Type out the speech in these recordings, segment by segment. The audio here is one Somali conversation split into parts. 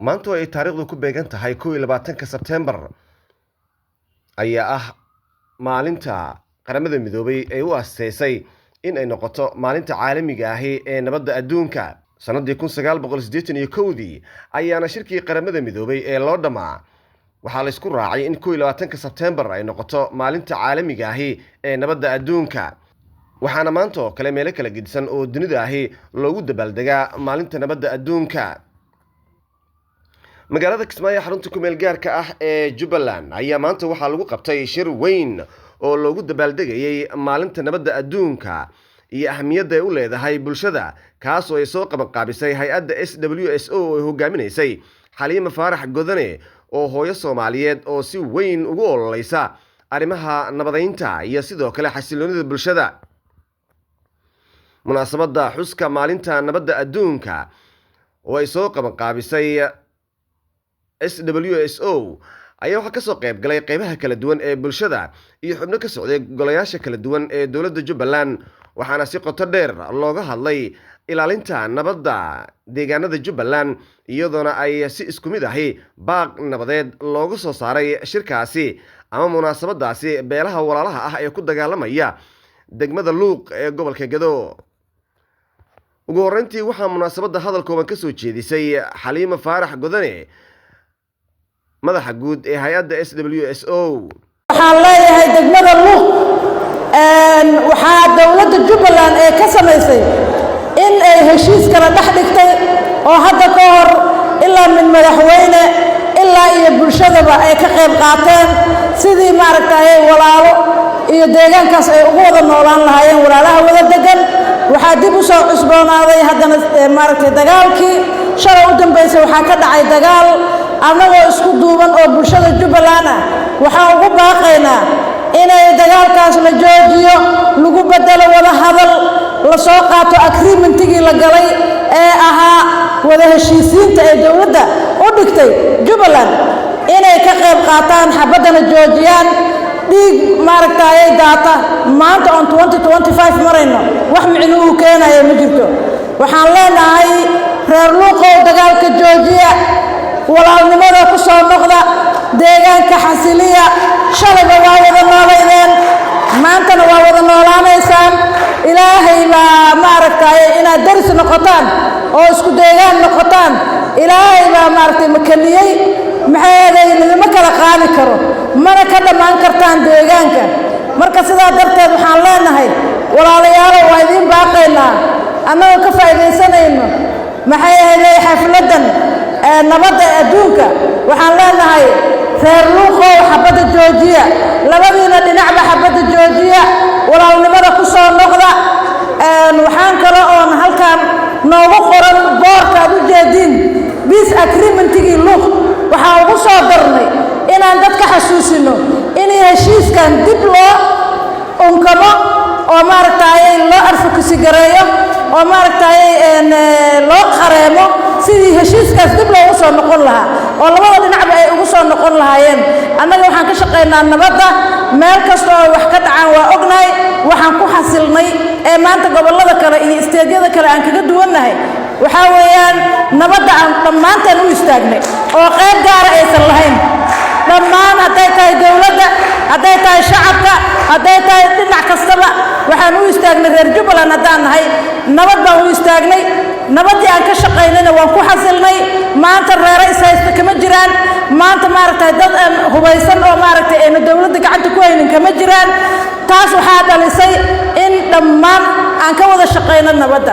maanta ay taariikhdu ku beegan tahay 21 Sebtembar ayaa maalinta qaramada midoobay ay u asteysay in ay noqoto maalinta caalamiga ah ee nabadda adduunka. sanadii 1981 ayaana shirkii qaramada midoobay ee loo dhamaa waxaa la isku raacay in 21 Sebtembar ay noqoto maalinta caalamiga ah ee nabadda adduunka. waxaana maanta oo kale meelo kala gedisan oo dunida ah loogu dabaaldegaa maalinta nabadda adduunka. magaalada Kismaayo xarunta ku meel gaarka ah ee Jubbaland ayaa maanta waxaa lagu qabtay shir weyn oo loogu dabaaldegayay maalinta nabadda adduunka iyo ahmiyadda ay u leedahay bulshada, kaas oo ay soo qabanqaabisay hay'adda SWSO oo ay hogaaminaysay Xaliima Faarax Godane oo hooyo Soomaaliyeed oo si weyn ugu ololeysa arrimaha nabadeynta iyo sidoo kale xasiloonida bulshada. munaasabadda xuska maalinta nabadda adduunka oo ay soo qabanqaabisay SWSO ayaa waxaa ka soo qayb galay qaybaha kala duwan ee bulshada iyo xubno ka socday golayaasha kala duwan ee dowladda Jubbaland, waxaana si qoto dheer looga hadlay ilaalinta nabadda deegaanada Jubbaland iyadoona ay si isku mid ah baaq nabadeed loogu soo saaray shirkaasi ama munaasabadaasi beelaha walaalaha ah ee ku dagaalamaya degmada Luuq ee gobolka Gado. ugu horreyntii waxaa munaasabadda hadal kooban ka soo jeedisay Xaliima Faarax Godane, madaxa guud ee hay'adda SWSO. waxaan leeyahay degmada Luuq waxaa dowladda Jubbaland ee ka samaysay in ay heshiis kala dhex dhigtay oo hadda ka hor ilaa min madaxweyne ilaa iyo bulshadaba ay ka qayb qaateen sidii maaragtay walaalo iyo deegaankaas ay ugu wada noolaan lahaayeen walaalaha wada degan. waxaa dib u soo cusboonaaday haddana maaragtay dagaalkii shalay u dambeysay waxaa ka dhacay dagaal annagoo isku duuban oo bulshada Jubbaland ah waxaan ugu baaqaynaa inay dagaalkaas la joojiyo, lagu bedelo wada hadal, la soo qaato agreementigii la galay ee ahaa wada heshiisiinta ee dowladda u dhigtay Jubbaland inay ka qayb qaataan xabaddana joojiyaan. dhiig maaragtay daata maanta on 2025 marayno wax micnuhu keenayo ma jirto. waxaan leenahay reer Luuqow dagaalka joojiya, walaalnimada ku soo noqda, deegaanka xasiliya. shalayba waa wada noolaydeen, maantana waa wada noolaanaysaan. ilaahay baa maaragtay inaad daris noqotaan oo isku deegaan noqotaan ilaahay baa maaragtay makaniyey. maxay lama kala qaadi karo, mana ka dhammaan kartaan deegaanka. marka sidaa darteed waxaan leenahay walaalayaal waa idin baaqaynaa annagoo ka faa'iidaysanayno maxay ahayd xafladan nabadda adduunka. waxaan leenahay reer Luuqow xabadda joojiya, labadiina dhinacba xabadda joojiya, walaalnimada ku soo noqda. waxaan kale oo halkan noogu qoran boorka aad u jeedin peace agreementigii Luuq waxaan ugu soo darnay inaan dadka xasuusino in heshiiskan dib loo unkamo oo maaragtay loo advocacy gareeyo oo maaragtay loo qareemo sidii heshiiskaas dib loogu soo noqon lahaa oo labada dhinacba ay ugu soo noqon lahaayeen. annaga waxaan ka shaqaynaa nabadda meel kasta oo wax ka dhacaan waa ognahay. waxaan ku xasilnay ee maanta gobollada kale iyo isteedyada kale aan kaga duwannahay waxaa weeyaan nabadda aan dhammaanteen u istaagnay oo qayb gaara aysan lahayn. dhammaan hadday tahay dowladda, hadday tahay shacabka, hadday tahay dhinac kastaba waxaan u istaagnay reer Jubbaland haddaan nahay nabad baan u istaagnay. nabaddii aan ka shaqaynayna waan ku xasilnay. maanta reero is haysta kama jiraan, maanta maaragtay dad aan hubaysan oo maaragtay ayna dowladda gacanta ku haynin kama jiraan. taas waxaa dhalisay in dhammaan aan ka wada shaqayno nabadda,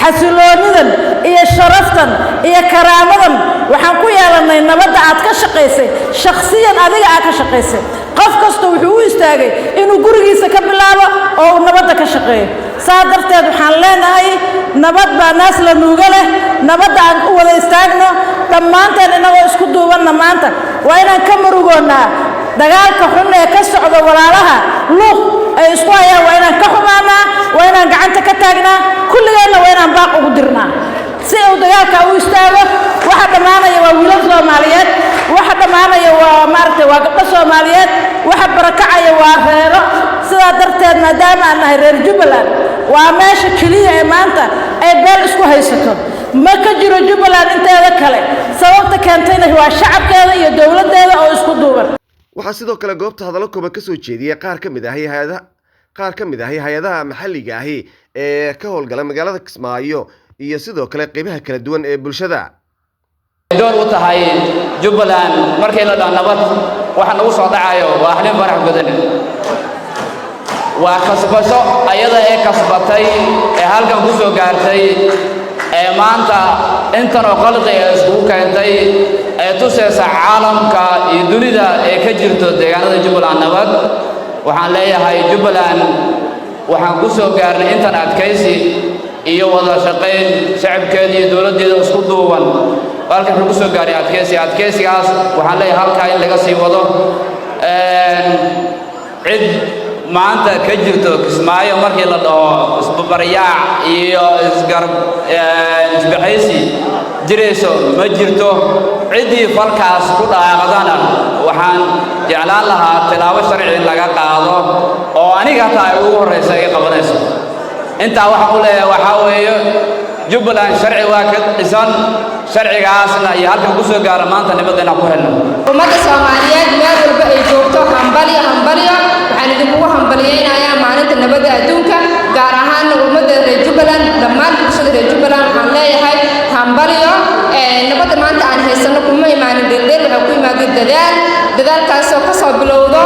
xasiloonidan iyo sharaftan iyo karaamadan waxaan ku yeelanay nabadda aad ka shaqaysay shakhsiyan adiga aad ka shaqaysay. qof kasta wuxuu u istaagay inuu gurigiisa ka bilaabo oo uu nabadda ka shaqeeyo. saa darteed waxaan leenahay nabad baa naas la nuuga leh, nabadda aan u wada istaagno dhammaanteen inagoo isku duubanna. maanta waa inaan ka murugoonnaa dagaalka xun ee ka socda walaalaha Luuq ay isku hayaan. waa inaan ka xumaanaa, waa inaan gacanta ka taagnaa, kulligeenna waa inaan baaq ugu dirnaa si uu dagaalka u istaago. waxa dhammaanaya waa wiilal Soomaaliyeed, waxa dhammaanaya waa maaragtay waa gabdho Soomaaliyeed, waxa barakacaya waa reero. sidaa darteed maadaama aan nahay reer Jubbaland waa meesha keliya ee maanta ay beel isku haysato. ma ka jiro Jubbaland inteeda kale sababta leedahay waa shacabkeeda iyo dowladdeeda oo isku duuban. waxaa sidoo kale goobta hadallo kooban ka soo jeediyay qaar ka mid ah hay-adaha maxalliga ahi ee ka howlgala magaalada Kismaayo iyo sidoo kale qaybaha kala duwan ee bulshada. door u tahay Jubbaland markay la nabad waxa nagu soo dhacayo waa xalin farax badan waa kasbasho ayada ee kasbatay ee halkan ku soo gaartay ee maanta intan oo qalqi isku keentay ee tusaysa caalamka iyo dunida ee ka jirto deegaanada Jubbaland nabad waxaan leeyahay Jubbaland waxaan ku soo gaarnay intan adkaysi iyo wada shaqayn shacabkeeda iyo dowladdeeda isku duuban halkan lagu soo gaaray adkaysigaas waxaan leeyahay halka in laga sii wado cid maanta ka jirto Kismaayo markii la dhaho isbariyaac iyo isbahaysi jireyso ma jirto cidii falkaas ku dhaaqadana waxaan jeclaan lahaa tilaabo sharci laga qaado oo aniga taa ugu horeysa ay qabanayso inta waxa uu leeyahay waxa weeye Jubbaland sharci waa ka dhisan sharcigaasna iyo halkan ku soo gaar maanta nabadana ku helno ummadda Soomaaliyeed meel walba ay joogto hambaliyo waxaan idinku hambaliyeynayaa maalinta nabadda adduunka gaar ahaan ummadda reer Jubbaland dhammaan bulshada reer Jubbaland waxaan leeyahay hambaliyo nabadda maanta aan haysano kuma imaanin dheer waxa ku imaaday dadaalkaas oo ka soo bilowdo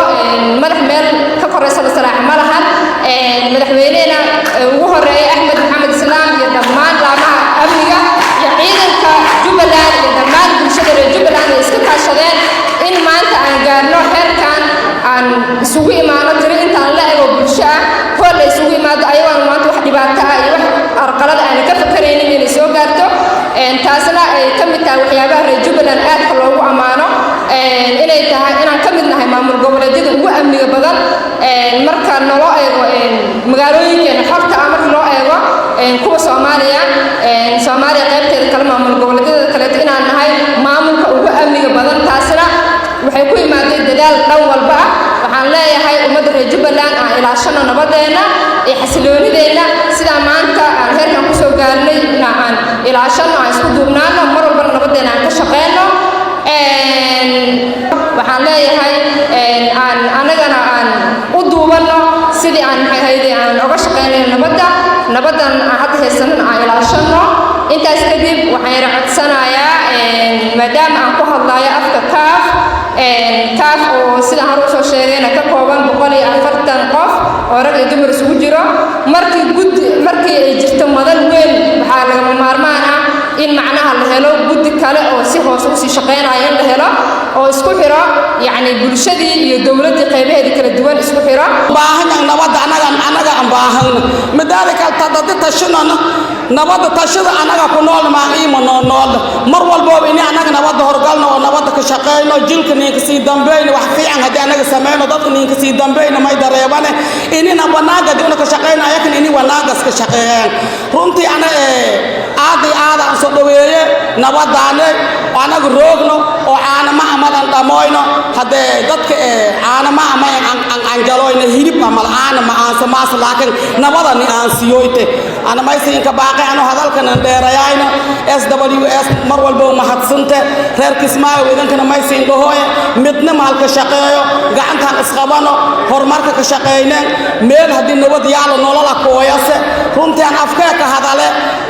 madax meel ka koraysa la salaax ma lahan madaxweynaha ugu horeeyay Axmed Maxamed Islaam iyo dhammaan laamaha amniga iyo ciidanka Jubbaland iyo dhammaan bulshada reer Jubbaland ay iska kaashadeen in maanta aan gaarno heerkan aan isugu imaano tiri intaan la eego bulsho ah kol ay isugu imaado ayagoo maanta wax dhibaato ah iyo wax arqalad aan ka fakareynin inay soo gaarto taasna ay ka mid tahay waxyaabaha reer Jubbaland aad loogu amaano inay tahay inaan ka mid nahay maamul goboleedyada ugu amniga badan marka noo eego magaalooyinkeena xorta ah marka loo eego kuwa Soomaaliya qaybteeda kale maamul goboleedyada kale inaan nahay maamulka ugu amniga badan taasna waxay ku imaaday dadaal dhan walba waxaan leeyahay ummadda reer Jubbaland aan ilaashano nabadeena iyo xasiloonideena sida maanta aan heerkan ku soo gaarnay aan ilaashano aan isku duubnaano mar walba nabadeena aan ka shaqeyno waxaan leeyahay anagana aan u duubano sidii aan uga shaqeynayno nabadan aan hadda haysanan aan ilaashano intaas kadib waxaan codsanayaa maadaama aan ku hadlayo afka kaaf oo sida hore soo sheegayna ka kooban 140 qof oo rag iyo dumar isugu jiro markii ay jirto madal weyn waxaa laga maarmaan ah in macnaha la helo guddi kale oo si hoos u sii shaqeynaya in la helo oo isku xiro yani bulshadii iyo dawladda qaybaheeda kala duwan isku xiro baahan nabad anaga aan baahan madaalika tadadi tashanana nabad tashada anaga ku nool ma qiimo nool mar walba in anaga nabad horgalno oo nabad ka shaqeyno jilka ninka si dambeeyna wax fiican hadii anaga sameeyno dadka ninka si dambeeyna may dareebane inina wanaaga dina ka shaqeyna ayakan ini wanaaga ka shaqeeyaan runtii ana aada soo dhaweeye nabadaane anaga roogno oo aanama amadan dhamoyno hadee dadka aanama aan galoyna hilib amal aanama aan samaas laakiin nabadani aan siyoyte ana may siin ka baaqay ano hadalkan dheerayayna SWS mar walba ma hadsante reer Kismaayo idankana may siin dhahoy midna maalka shaqeeyo gacantan isqabano horumarka ka shaqeeyna meel hadii nabad yaalo nolol kooyase runtii aan afka ka hadale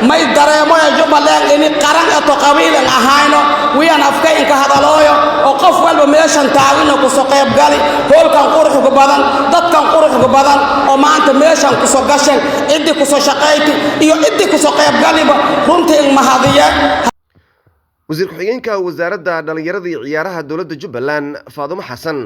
may dareemo Jubbaland in qaran ato qabiil ahayno wiyaan afka in ka hadalooyo oo qof walba meeshan taagino ku soo qayb gali hoolkan quruxda badan dadkan quruxda badan oo maanta meeshan ku soo gashan cidii ku soo shaqeeyay iyo cidii ku soo qayb galiba runtii mahadiya wasiir ku-xigeenka wasaaradda dhalinyarada iyo ciyaaraha dowladda Jubbaland Faadumo Xasan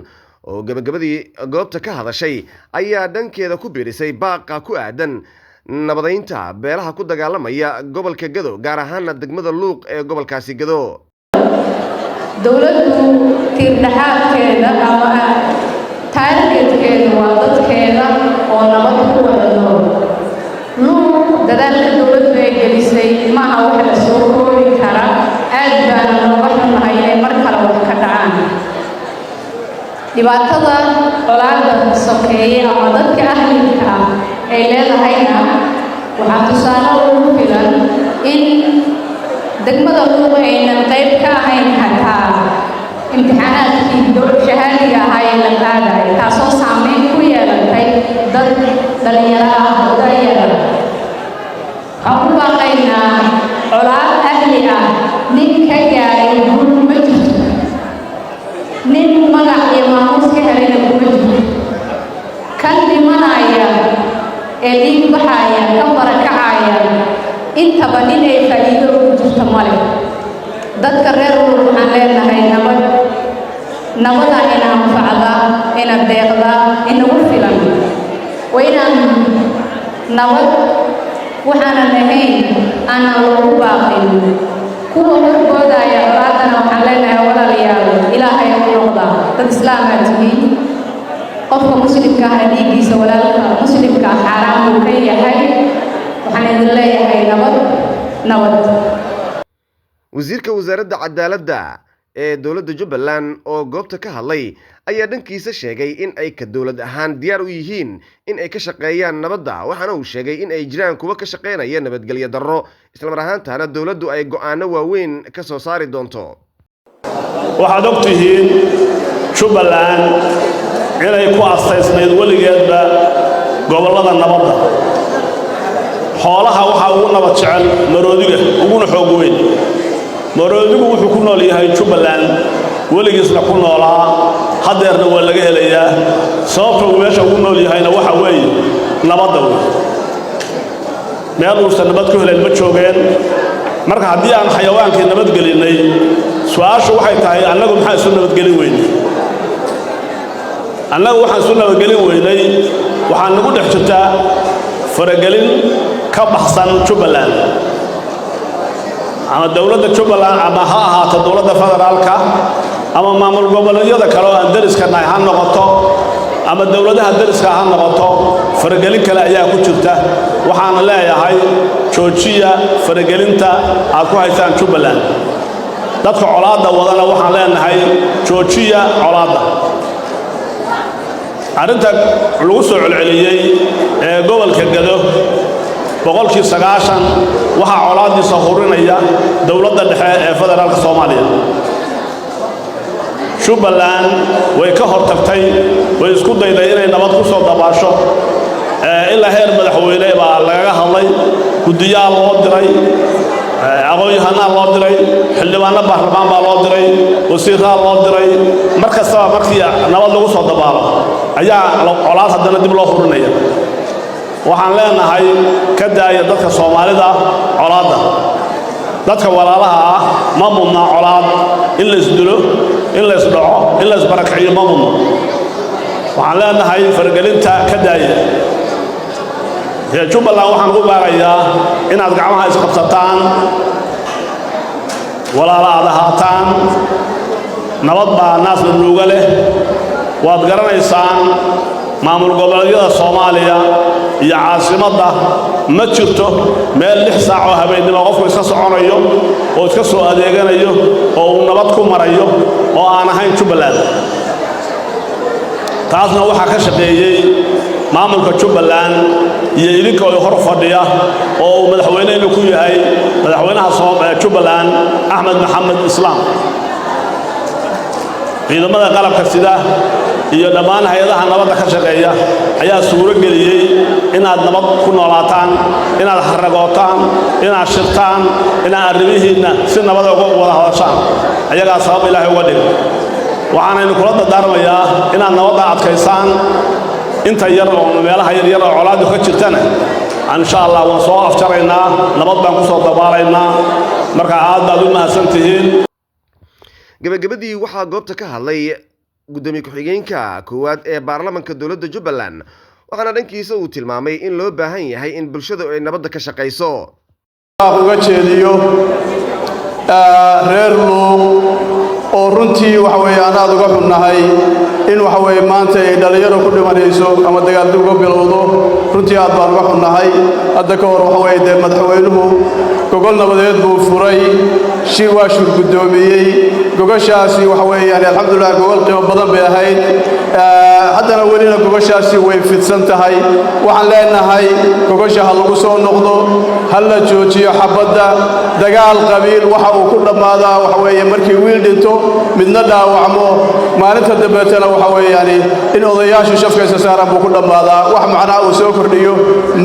oo gabagabadii goobta ka hadashay ayaa dhankeeda ku biirisay baaqa ku aadan nabadeynta beelaha ku dagaalamaya gobolka Gado gaar ahaan degmada Luuq ee gobolkaasi Gado dawladdu tiirdaxaadkeeda ama taargetkeeda waa dadkeeda oo nabad ku wada nool Luuq dadaalka dawladdu ay gelisay maaha wax la soo koobi kara aad baan looga xunahay inay mar kale wax ka dhacaan dhibaatada colaadda sokeeye ama dadka ahlinka ay leedahayna waxaa tusaale ugu filan in degmada Luuq aynan qayb ka ahayn xataa dhalinyaro ah oo da'yar waxaan ku baaqaynaa colaad ahli ah nin ka gaaray guul ma jirto nin magac iyo maamuus ka helayna kuma jirto kan dhimanaya ee dhiig baxaya ka barakacaya intaba nin ay faa'iido ugu jirto male dadka reer Luuq waxaan leenahay nabada ina anfacda ina deeqda inagu filan waynaan nabad waxaanan ahayn aanan loogu baaqin kuwa horboodaya colaadana waxaan leenahay walaalayaal ilaahay u noqda dad islaamaa tihiin qofka muslimka ah dhiiggiisa walaalka muslimka xaaraan buu ka yahay waxaan idin leeyahay nabad wasiirka wasaaradda cadaaladda ee dowladda Jubbaland oo goobta ka hadlay ayaa dhankiisa sheegay in ay ka dowlad ahaan diyaar u yihiin in ay ka shaqeeyaan nabadda waxaana uu sheegay in ay jiraan kuwa ka shaqeynaya nabadgelyo darro isla mar ahaantaana dowladdu ay go'aano waaweyn ka soo saari doonto waxaad ogtihiin Jubbaland inay ku astaysnayd weligeedba gobollada nabadda xoolaha waxa ugu nabad jecel maroodiga uguna xoog weyn maroodigu wuxuu ku nool yahay Jubbaland weligiisna ku noolaa hadeerna waa laga helayaa sababta uu meesha ugu nool yahayna waxa weeye nabadda meel uu nabad ku helay ma joogeen marka haddii aan xayawaankii nabad gelinay su'aashu waxay tahay annagu maxaa isu nabadgelin weynay annagu waxaan isu nabadgelin weynay waxaan nagu dhex jirtaa faragelin ka baxsan Jubbaland ama dawladda Jubbaland ama ha ahaato dawladda federaalka ama maamul goboleedyada kale oo aan dariska nahay ha noqoto ama dawladaha dariska ha noqoto faragelin kale ayaa ku jirta waxaan leeyahay joojiya faragelinta aad ku haysaan Jubbaland dadka colaadda wadana waxaan leenahay joojiya colaadda arinta lagu soo celceliyay ee gobolka Gado boqolkii 90 waxa colaadiisa horinaya dawladda dhexe ee federaalka Soomaaliya Jubbaland way ka hortagtay way isku dayday inay nabad ku soo dabaasho ilaa heer madaxweyne baa laga hadlay gudiyaal loo diray aqoon-yahanaa loo diray xildhibaano baarlamaan baa loo diray wasiiraa loo diray markastaba markii nabad lagu soo dabaalo ayaa colaad haddana dib loo horinaya waxaan leenahay ka daaya dadka Soomaalida colaadda dadka walaalaha ah ma mudna colaad in la isdilo in la isdhaco in la isbarakaciyo ma mudna waxaan leenahay fargelinta ka daaya Jubbaland waxaan ugu baaqayaa inaad gacmaha isqabsataan walaalaha ahaataan nabad baa naas nuuga leh waad garanaysaan maamul goboleedyada Soomaaliya iyo caasimadda ma jirto meel 6 saac oo habeenimo qofku iska soconayo oo iska soo adeeganayo oo uu nabad ku marayo oo aan ahayn Jubbaland taasna waxa ka shaqeeyay maamulka Jubbaland iyo idinka oo hor fadhiya oo madaxweynaha ku yahay madaxweynaha Jubbaland Axmed Maxamed Islaam ciidamada qalabka sida iyo dhammaan hay'adaha nabadda ka shaqeeya ayaa suuro geliyay inaad nabad ku noolaataan inaad xaragootaan inaad shirtaan inaad arrimihiina si nabad uga wada hadashaan ayagaa sabab Ilaahay uga dhigay waxaan kula dardaarmayaa inaad nabadda adkaysaan inta yar oo meelaha yar oo colaadu ka jirtana insha Allah waan soo afjaraynaa nabad baan ku soo dabaalaynaa marka aad baad u mahadsantihiin gabagabadii waxaa goobta ka hadlay gudoomiye ku-xigeenka koowaad ee baarlamaanka dowladda Jubbaland waxaana dhankiisa uu tilmaamay in loo baahan yahay in bulshada ay nabadda ka shaqeyso uga jeediyo reer Luuq oo runtii waxa weeyaan aad uga xunnahay in waxa weey maanta ay dhalinyaro ku dhimanayso ama dagaal uga bilowdo runtii aad baan uga xunnahay hadda ka hor waxa weey madaxweynuhu gogol nabadeed buu furay waa shir guddoomiyey gogoshaasi waxa weeyaan alxamdulilah gogol qiimo badan bay ahayd haddana welina gogoshaasi way fidsan tahay waxaan leenahay gogosha ha lagu soo noqdo ha la joojiyo xabadda dagaal qabiil waxa uu ku dhammaadaa waxa weeye markii wiil dhinto midna dhaawacmo maalinta dambeetana waxa weeyaan in odayaashu shafkaysa saaran buu ku dhammaadaa wax macnaa uu soo kordhiyo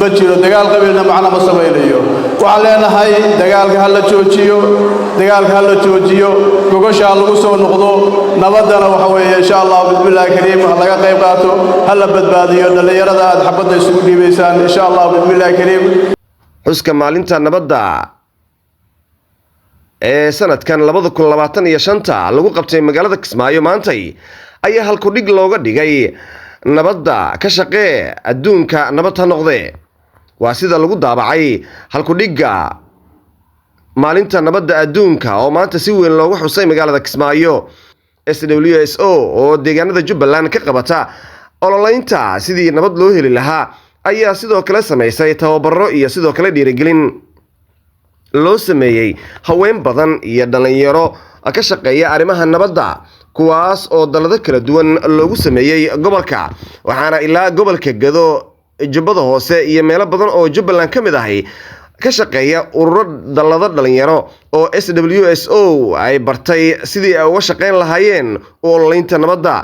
ma jiro dagaal qabiilna macna ma samaynayo waxaan leenahay dagaalka ha la joojiyo gogosha ha lagu soo noqdo nabaddana waxa weeye insha allah bismillaahi kariim laga qayb qaato ha la badbaadiyo dhallinyarada aad xabadda isugu dhiibaysaan insha allah bismillaahi kariim xuska maalinta nabadda ee sanadkan 2025 lagu qabtay magaalada Kismaayo maantay ayaa halku dhig looga dhigay nabadda ka shaqee adduunka nabad ha noqdee waa sida lagu daabacay halku dhigga maalinta nabadda adduunka oo maanta si weyn loogu xusay magaalada Kismaayo SWSO oo deegaanada Jubbaland ka qabata ololaynta sidii nabad loo heli lahaa ayaa sidoo kale sameysay tababaro iyo sidoo kale dhiirigelin loo sameeyay haween badan iyo dhalinyaro ka shaqeeya arrimaha nabadda kuwaas oo dalada kala duwan loogu sameeyay gobolka waxaana ilaa gobolka Gado Jubbada Hoose iyo meelo badan oo Jubbaland ka mid ahay ka shaqeeya ururo dalada dhalinyaro oo SWSO ay bartay sidii ay uga shaqeyn lahaayeen ololaynta nabadda